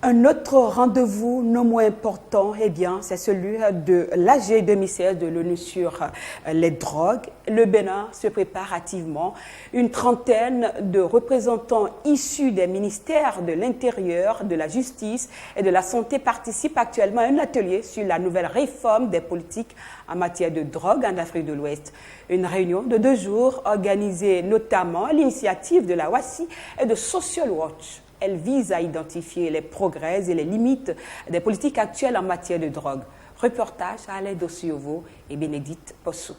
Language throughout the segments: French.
Un autre rendez-vous non moins important, c'est celui de l'AG 2016 de l'ONU sur les drogues. Le Bénin se prépare activement. Une trentaine de représentants issus des ministères de l'Intérieur, de la Justice et de la Santé participent actuellement à un atelier sur la nouvelle réforme des politiques en matière de drogue en Afrique de l'Ouest. Une réunion de 2 jours organisée notamment à l'initiative de la WACI et de Social Watch. Elle vise à identifier les progrès et les limites des politiques actuelles en matière de drogue. Reportage à Alain Dosiovo et Bénédicte Possou.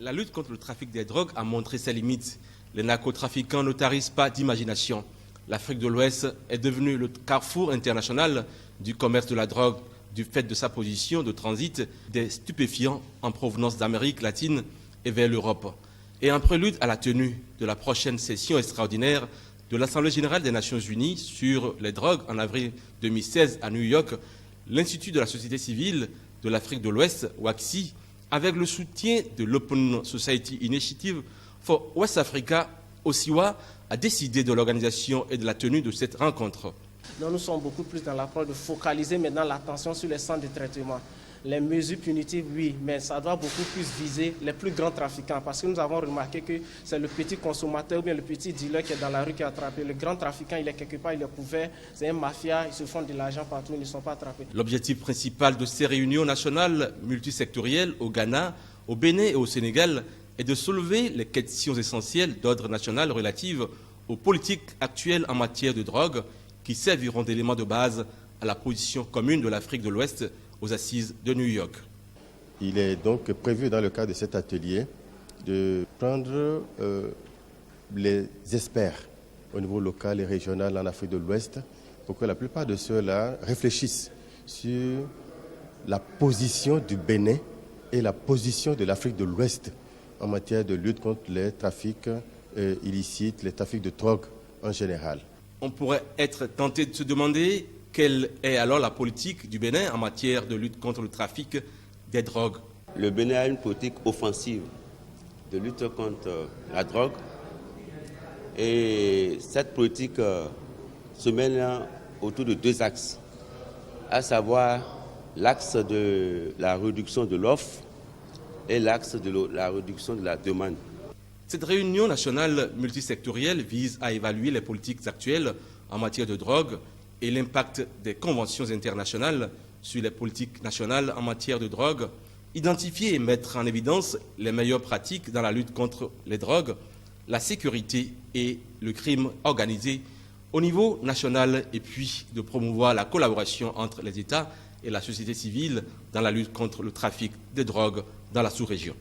La lutte contre le trafic des drogues a montré ses limites. Les narcotrafiquants ne tarissent pas d'imagination. L'Afrique de l'Ouest est devenue le carrefour international du commerce de la drogue du fait de sa position de transit des stupéfiants en provenance d'Amérique latine et vers l'Europe. Et en prélude à la tenue de la prochaine session extraordinaire de l'Assemblée générale des Nations unies sur les drogues en avril 2016 à New York, l'Institut de la société civile de l'Afrique de l'Ouest, WACSI, avec le soutien de l'Open Society Initiative for West Africa, OSIWA, a décidé de l'organisation et de la tenue de cette rencontre. Donc nous sommes beaucoup plus dans l'approche de focaliser maintenant l'attention sur les centres de traitement. Les mesures punitives, oui, mais ça doit beaucoup plus viser les plus grands trafiquants parce que nous avons remarqué que c'est le petit consommateur ou bien le petit dealer qui est dans la rue qui est attrapé. Le grand trafiquant, il est quelque part, il est couvert, c'est un mafia, ils se font de l'argent partout, ils ne sont pas attrapés. L'objectif principal de ces réunions nationales multisectorielles au Ghana, au Bénin et au Sénégal est de soulever les questions essentielles d'ordre national relatives aux politiques actuelles en matière de drogue qui serviront d'éléments de base à la position commune de l'Afrique de l'Ouest aux assises de New York. Il est donc prévu dans le cadre de cet atelier de prendre les experts au niveau local et régional en Afrique de l'Ouest pour que la plupart de ceux-là réfléchissent sur la position du Bénin et la position de l'Afrique de l'Ouest en matière de lutte contre les trafics illicites, les trafics de drogue en général. On pourrait être tenté de se demander quelle est alors la politique du Bénin en matière de lutte contre le trafic des drogues. Le Bénin a une politique offensive de lutte contre la drogue et cette politique se mène autour de 2 axes, à savoir l'axe de la réduction de l'offre et l'axe de la réduction de la demande. Cette réunion nationale multisectorielle vise à évaluer les politiques actuelles en matière de drogue et l'impact des conventions internationales sur les politiques nationales en matière de drogue, identifier et mettre en évidence les meilleures pratiques dans la lutte contre les drogues, la sécurité et le crime organisé au niveau national et puis de promouvoir la collaboration entre les États et la société civile dans la lutte contre le trafic des drogues dans la sous-région.